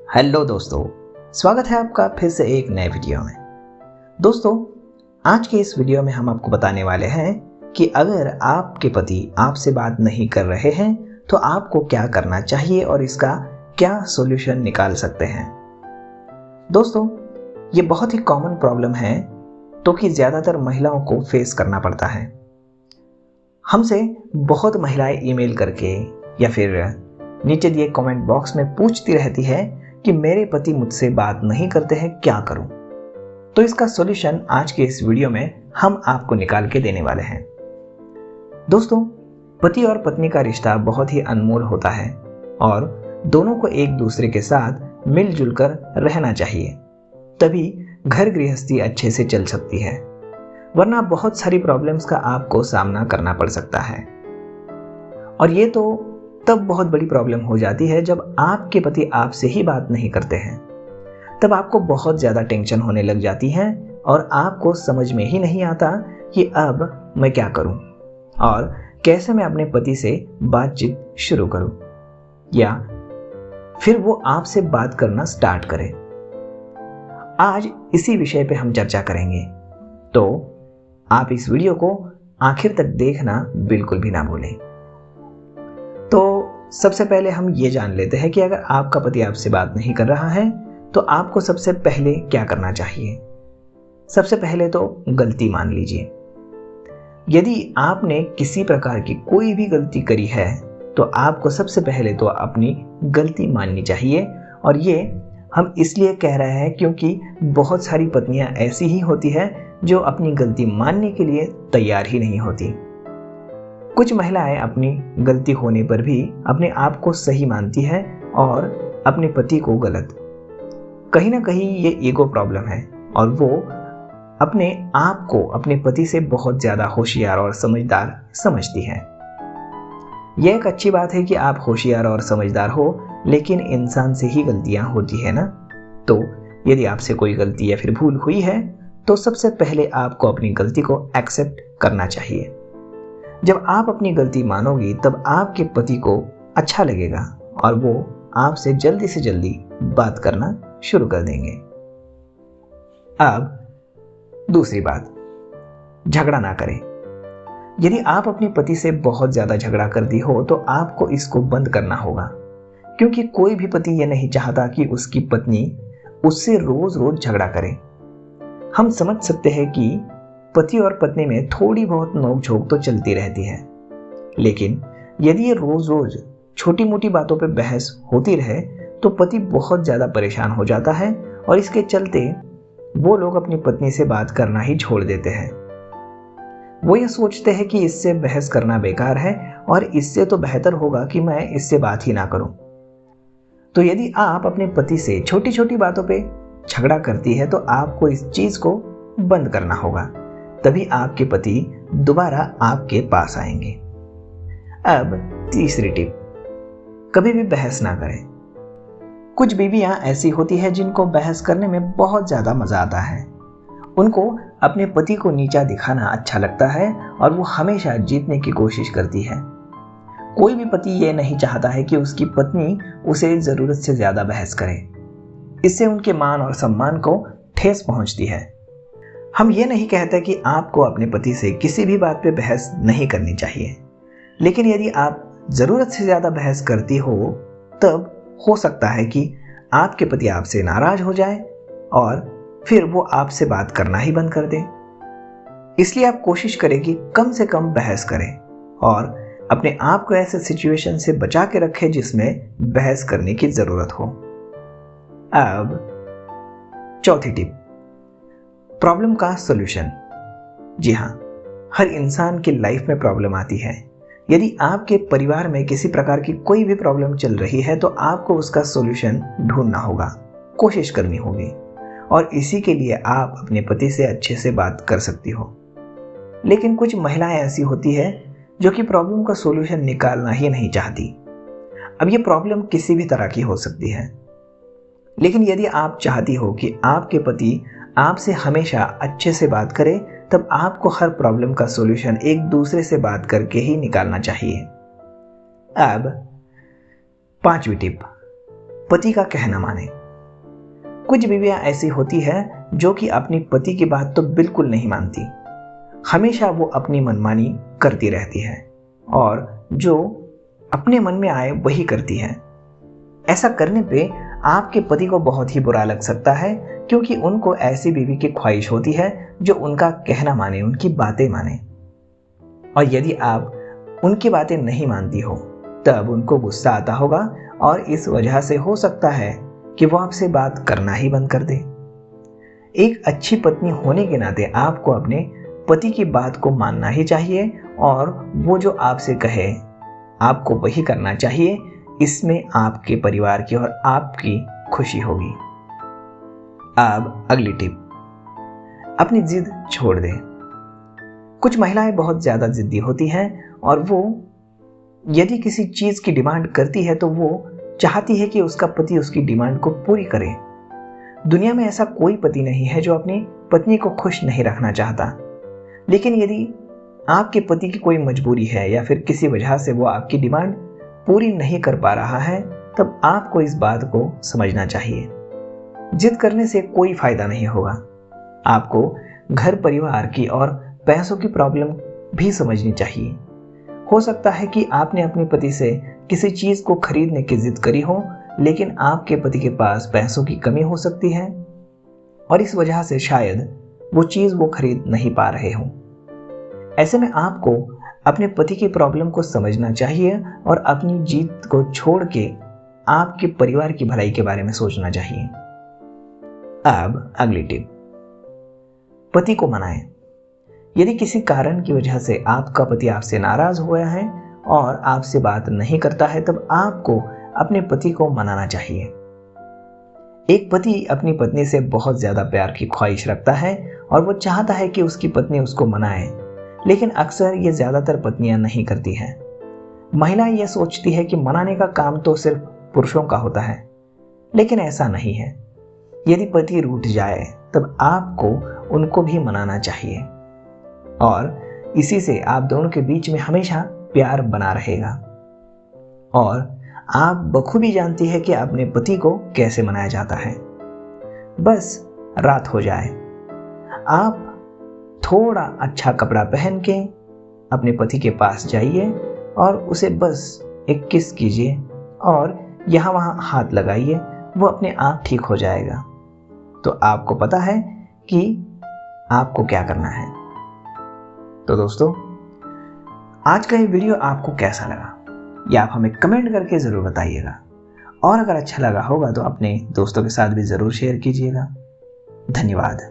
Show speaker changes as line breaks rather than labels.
Hello दोस्तों, स्वागत है आपका फिर से एक नए वीडियो में। दोस्तों, आज के इस वीडियो में हम आपको बताने वाले हैं कि अगर आपके पति आपसे बात नहीं कर रहे हैं तो आपको क्या करना चाहिए और इसका क्या सॉल्यूशन निकाल सकते हैं। दोस्तों, ये बहुत ही कॉमन प्रॉब्लम है तो कि ज़्यादातर महिलाओं को फेस करना पड़ता है। हमसे बहुत महिलाएं ईमेल करके या फिर नीचे दिए कमेंट बॉक्स में पूछती रहती है कि मेरे पति मुझसे बात नहीं करते हैं, क्या करूं। तो इसका सॉल्यूशन आज के इस वीडियो में हम आपको निकाल के देने वाले हैं। दोस्तों, पति और पत्नी का रिश्ता बहुत ही अनमोल होता है और दोनों को एक दूसरे के साथ मिलजुल कर रहना चाहिए, तभी घर गृहस्थी अच्छे से चल सकती है, वरना बहुत सारी प्रॉब्लम्स का आपको सामना करना पड़ सकता है। और ये तो तब बहुत बड़ी प्रॉब्लम हो जाती है जब आपके पति आपसे ही बात नहीं करते हैं। तब आपको बहुत ज़्यादा टेंशन होने लग जाती है और आपको समझ में ही नहीं आता कि अब मैं क्या करूं और कैसे मैं अपने पति से बातचीत शुरू करूं या फिर वो आपसे बात करना स्टार्ट करे। आज इसी विषय पे हम चर्चा करेंगे, तो आप इस वीडियो को आखिर तक देखना बिल्कुल भी ना भूलें। तो सबसे पहले हम ये जान लेते हैं कि अगर आपका पति आपसे बात नहीं कर रहा है तो आपको सबसे पहले क्या करना चाहिए। सबसे पहले तो गलती मान लीजिए। यदि आपने किसी प्रकार की कोई भी गलती करी है तो आपको सबसे पहले तो अपनी गलती माननी चाहिए। और ये हम इसलिए कह रहे हैं क्योंकि बहुत सारी पत्नियां ऐसी ही होती है जो अपनी गलती मानने के लिए तैयार ही नहीं होती। कुछ महिलाएं अपनी गलती होने पर भी अपने आप को सही मानती है और अपने पति को गलत। कहीं ना कहीं ये ईगो प्रॉब्लम है और वो अपने आप को अपने पति से बहुत ज़्यादा होशियार और समझदार समझती है। यह एक अच्छी बात है कि आप होशियार और समझदार हो, लेकिन इंसान से ही गलतियां होती है ना। तो यदि आपसे कोई गलती या फिर भूल हुई है तो सबसे पहले आपको अपनी गलती को एक्सेप्ट करना चाहिए। जब आप अपनी गलती मानोगी तब आपके पति को अच्छा लगेगा और वो आपसे जल्दी से जल्दी बात करना शुरू कर देंगे। अब दूसरी बात, झगड़ा ना करें। यदि आप अपने पति से बहुत ज्यादा झगड़ा कर दी हो तो आपको इसको बंद करना होगा, क्योंकि कोई भी पति ये नहीं चाहता कि उसकी पत्नी उससे रोज रोज झगड़ा करे। हम समझ सकते हैं कि पति और पत्नी में थोड़ी बहुत नोकझोंक तो चलती रहती है, लेकिन यदि ये रोज रोज छोटी मोटी बातों पे बहस होती रहे तो पति बहुत ज्यादा परेशान हो जाता है और इसके चलते वो लोग अपनी पत्नी से बात करना ही छोड़ देते हैं। वो ये सोचते हैं कि इससे बहस करना बेकार है और इससे तो बेहतर होगा कि मैं इससे बात ही ना करूं। तो यदि आप अपने पति से छोटी छोटी बातों पे झगड़ा करती है तो आपको इस चीज को बंद करना होगा, तभी आपके पति दोबारा आपके पास आएंगे। अब तीसरी टिप, कभी भी बहस ना करें। कुछ बीवियां ऐसी होती है जिनको बहस करने में बहुत ज्यादा मजा आता है। उनको अपने पति को नीचा दिखाना अच्छा लगता है और वो हमेशा जीतने की कोशिश करती है। कोई भी पति ये नहीं चाहता है कि उसकी पत्नी उसे जरूरत से ज्यादा बहस करे। इससे उनके मान और सम्मान को ठेस पहुंचती है। हम ये नहीं कहते कि आपको अपने पति से किसी भी बात पे बहस नहीं करनी चाहिए, लेकिन यदि आप ज़रूरत से ज़्यादा बहस करती हो तब हो सकता है कि आपके पति आपसे नाराज हो जाए और फिर वो आपसे बात करना ही बंद कर दे। इसलिए आप कोशिश करें कि कम से कम बहस करें और अपने आप को ऐसे सिचुएशन से बचा के रखें जिसमें बहस करने की ज़रूरत हो। अब चौथी टिप, प्रॉब्लम का सॉल्यूशन। जी हाँ, हर इंसान की लाइफ में प्रॉब्लम आती है। यदि आपके परिवार में किसी प्रकार की कोई भी प्रॉब्लम चल रही है तो आपको उसका सॉल्यूशन ढूंढना होगा, कोशिश करनी होगी, और इसी के लिए आप अपने पति से अच्छे से बात कर सकती हो। लेकिन कुछ महिलाएं ऐसी होती है जो कि प्रॉब्लम का सॉल्यूशन निकालना ही नहीं चाहती। अब ये प्रॉब्लम किसी भी तरह की हो सकती है, लेकिन यदि आप चाहती हो कि आपके पति आपसे हमेशा अच्छे से बात करें तब आपको हर प्रॉब्लम का सॉल्यूशन एक दूसरे से बात करके ही निकालना चाहिए। अब पांचवी टिप, पति का कहना माने। कुछ बीवियां ऐसी होती है जो कि अपनी पति की बात तो बिल्कुल नहीं मानती, हमेशा वो अपनी मनमानी करती रहती है और जो अपने मन में आए वही करती है। ऐसा करने पे आपके पति को बहुत ही बुरा लग सकता है, क्योंकि उनको ऐसी बीवी की ख्वाहिश होती है जो उनका कहना माने, उनकी बातें माने। और यदि आप उनकी बातें नहीं मानती हो तब उनको गुस्सा आता होगा और इस वजह से हो सकता है कि वो आपसे बात करना ही बंद कर दे। एक अच्छी पत्नी होने के नाते आपको अपने पति की बात को मानना ही चाहिए और वो जो आपसे कहे आपको वही करना चाहिए। इसमें आपके परिवार की और आपकी खुशी होगी। अब अगली टिप, अपनी जिद छोड़ दें। कुछ महिलाएं बहुत ज़्यादा जिद्दी होती हैं और वो यदि किसी चीज़ की डिमांड करती है तो वो चाहती है कि उसका पति उसकी डिमांड को पूरी करे। दुनिया में ऐसा कोई पति नहीं है जो अपनी पत्नी को खुश नहीं रखना चाहता, लेकिन यदि आपके पति की कोई मजबूरी है या फिर किसी वजह से वो आपकी डिमांड पूरी नहीं कर पा रहा है, तब आपको इस बात को समझना चाहिए। जिद करने से कोई फायदा नहीं होगा। आपको घर परिवार की और पैसों की प्रॉब्लम भी समझनी चाहिए। हो सकता है कि आपने अपने पति से किसी चीज को खरीदने की जिद करी हो, लेकिन आपके पति के पास पैसों की कमी हो सकती है और इस वजह से शायद वो चीज वो खरीद नहीं पा रहे हो। ऐसे में आपको अपने पति की प्रॉब्लम को समझना चाहिए और अपनी जीत को छोड़ के आपके परिवार की भलाई के बारे में सोचना चाहिए। अब अगली टिप, पति को मनाएं। यदि किसी कारण की वजह से आपका पति आपसे नाराज हुआ है और आपसे बात नहीं करता है, तब आपको अपने पति को मनाना चाहिए। एक पति अपनी पत्नी से बहुत ज्यादा प्यार की ख्वाहिश रखता है और वो चाहता है कि उसकी पत्नी उसको मनाए, लेकिन अक्सर ये ज्यादातर पत्नियां नहीं करती हैं। महिला ये सोचती है कि मनाने का काम तो सिर्फ पुरुषों का होता है, लेकिन ऐसा नहीं है। यदि पति रूठ जाए तब आपको उनको भी मनाना चाहिए और इसी से आप दोनों के बीच में हमेशा प्यार बना रहेगा। और आप बखूबी जानती है कि अपने पति को कैसे मनाया जाता है। बस रात हो जाए, आप थोड़ा अच्छा कपड़ा पहन के अपने पति के पास जाइए और उसे बस एक किस कीजिए और यहाँ वहाँ हाथ लगाइए, वो अपने आप ठीक हो जाएगा। तो आपको पता है कि आपको क्या करना है। तो दोस्तों, आज का ये वीडियो आपको कैसा लगा ये आप हमें कमेंट करके ज़रूर बताइएगा और अगर अच्छा लगा होगा तो अपने दोस्तों के साथ भी ज़रूर शेयर कीजिएगा। धन्यवाद।